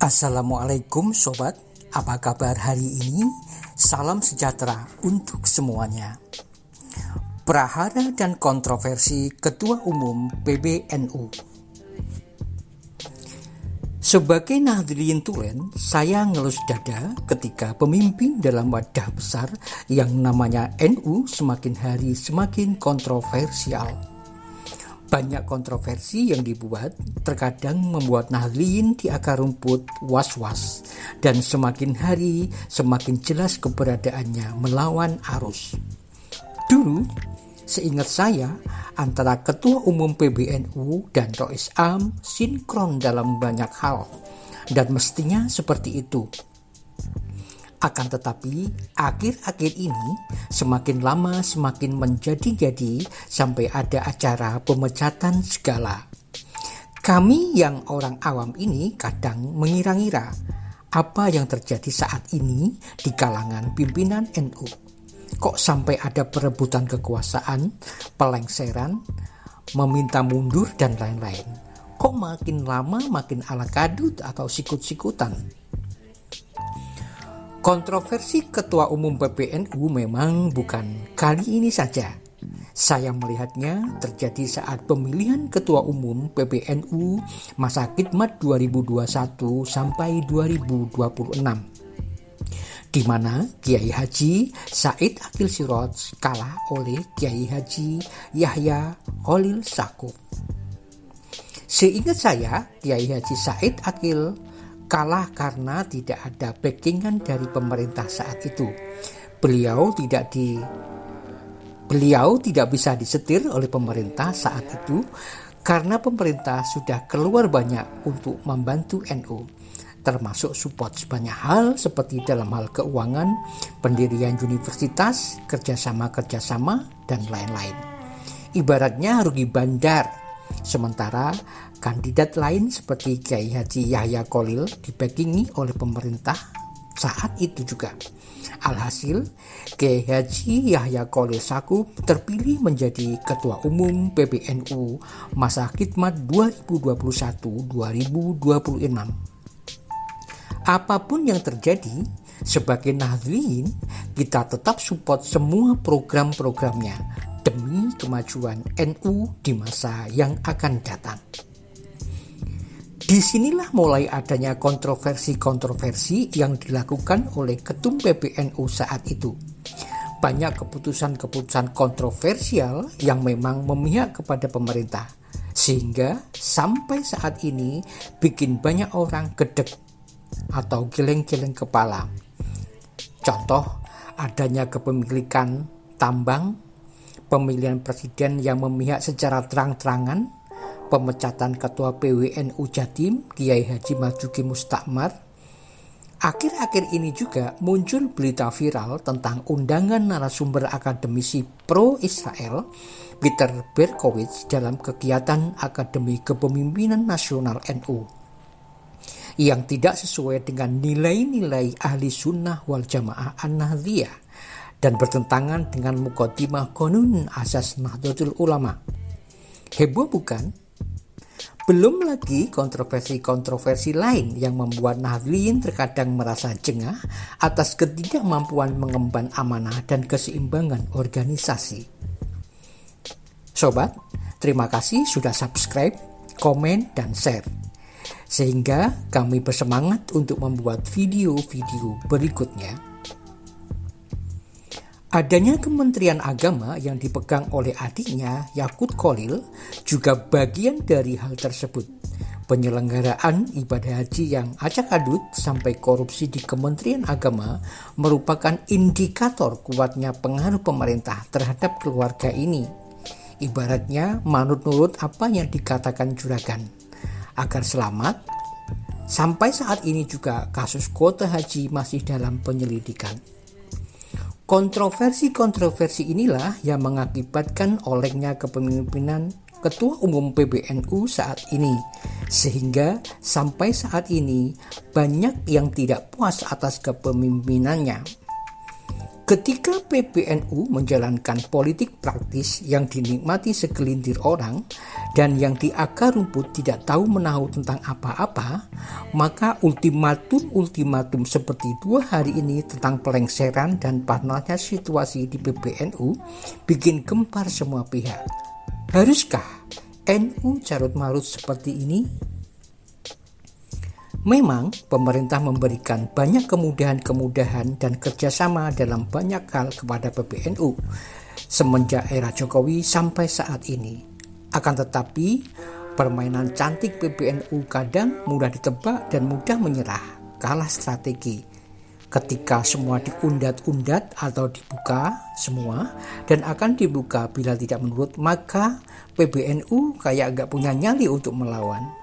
Assalamualaikum sobat, apa kabar hari ini? Salam sejahtera untuk semuanya. Prahara dan kontroversi Ketua Umum PBNU. Sebagai Nahdliyin Tulen, saya ngelus dada ketika pemimpin dalam wadah besar yang namanya NU semakin hari semakin kontroversial. Banyak kontroversi yang dibuat terkadang membuat Nahdliyin di akar rumput was-was dan semakin hari semakin jelas keberadaannya melawan arus. Dulu, seingat saya, antara Ketua Umum PBNU dan Rois Am sinkron dalam banyak hal dan mestinya seperti itu. Akan tetapi, akhir-akhir ini semakin lama semakin menjadi-jadi sampai ada acara pemecatan segala. Kami yang orang awam ini kadang mengira-ngira apa yang terjadi saat ini di kalangan pimpinan NU. Kok sampai ada perebutan kekuasaan, pelengseran, meminta mundur dan lain-lain. Kok makin lama makin ala kadut atau sikut-sikutan. Kontroversi Ketua Umum PBNU memang bukan kali ini saja. Saya melihatnya terjadi saat pemilihan Ketua Umum PBNU masa khidmat 2021 sampai 2026. Di mana Kiai Haji Said Aqil Siraj kalah oleh Kiai Haji Yahya Khalil Stakuf. Seingat saya, Kiai Haji Said Aqil kalah karena tidak ada backingan dari pemerintah saat itu. Beliau tidak bisa disetir oleh pemerintah saat itu karena pemerintah sudah keluar banyak untuk membantu NU, termasuk support sebanyak hal seperti dalam hal keuangan, pendirian universitas, kerjasama, dan lain-lain. Ibaratnya rugi bandar. Sementara kandidat lain seperti Kiai Haji Yahya Khalil dibackingi oleh pemerintah saat itu juga. Alhasil, Kiai Haji Yahya Khalil Stakuf terpilih menjadi Ketua Umum PBNU masa khidmat 2021-2026. Apapun yang terjadi, sebagai Nahdliyin, kita tetap support semua program-programnya demi kemajuan NU di masa yang akan datang. Disinilah mulai adanya kontroversi-kontroversi yang dilakukan oleh Ketum PBNU saat itu. Banyak keputusan-keputusan kontroversial yang memang memihak kepada pemerintah, sehingga sampai saat ini bikin banyak orang gedek atau geleng-geleng kepala. Contoh, adanya kepemilikan tambang, pemilihan presiden yang memihak secara terang-terangan, pemecatan Ketua PWNU Jatim Kiai Haji Marzuki Mustakmar. Akhir-akhir ini juga muncul berita viral tentang undangan narasumber akademisi pro-Israel Peter Berkowitz dalam kegiatan Akademi Kepemimpinan Nasional NU yang tidak sesuai dengan nilai-nilai ahli sunnah wal jamaah an-Nahdliyah dan bertentangan dengan Muqaddimah Qanun Asas Nahdlatul Ulama. Heboh bukan? Belum lagi kontroversi-kontroversi lain yang membuat Nahdliyin terkadang merasa jengah atas ketidakmampuan mengemban amanah dan keseimbangan organisasi. Sobat, terima kasih sudah subscribe, komen, dan share. Sehingga kami bersemangat untuk membuat video-video berikutnya. Adanya Kementerian Agama yang dipegang oleh adiknya Yakut Khalil juga bagian dari hal tersebut. Penyelenggaraan ibadah haji yang acak-adut sampai korupsi di Kementerian Agama merupakan indikator kuatnya pengaruh pemerintah terhadap keluarga ini. Ibaratnya manut nurut apa yang dikatakan juragan. Agar selamat, sampai saat ini juga kasus kuota haji masih dalam penyelidikan. Kontroversi-kontroversi inilah yang mengakibatkan olengnya kepemimpinan Ketua Umum PBNU saat ini, sehingga sampai saat ini banyak yang tidak puas atas kepemimpinannya. Ketika PBNU menjalankan politik praktis yang dinikmati segelintir orang dan yang di akar rumput tidak tahu menahu tentang apa-apa, maka ultimatum seperti 2 hari ini tentang pelengseran dan panasnya situasi di PBNU bikin gempar semua pihak. Haruskah NU carut-marut seperti ini? Memang pemerintah memberikan banyak kemudahan dan kerjasama dalam banyak hal kepada PBNU semenjak era Jokowi sampai saat ini. Akan tetapi, permainan cantik PBNU kadang mudah ditebak dan mudah menyerah, kalah strategi. Ketika semua diundat-undat atau dibuka semua dan akan dibuka bila tidak menurut, maka PBNU kayak agak punya nyali untuk melawan.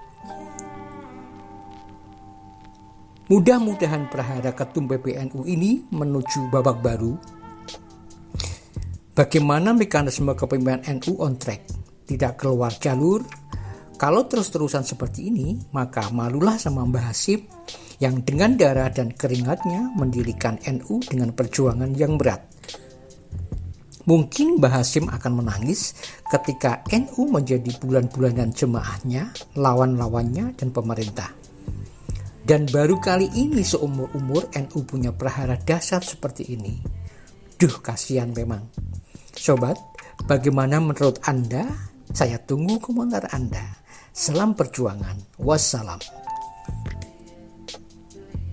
Mudah-mudahan prahara ketum PBNU ini menuju babak baru. Bagaimana mekanisme kepemimpinan NU on track, tidak keluar jalur? Kalau terus-terusan seperti ini, maka malulah sama Mbah Hasyim yang dengan darah dan keringatnya mendirikan NU dengan perjuangan yang berat. Mungkin Mbah Hasyim akan menangis ketika NU menjadi bulan-bulanan jemaahnya, lawan-lawannya, dan pemerintah. Dan baru kali ini seumur-umur NU punya prahara dahsyat seperti ini. Duh, kasihan memang. Sobat, bagaimana menurut Anda? Saya tunggu komentar Anda. Salam perjuangan. Wassalam.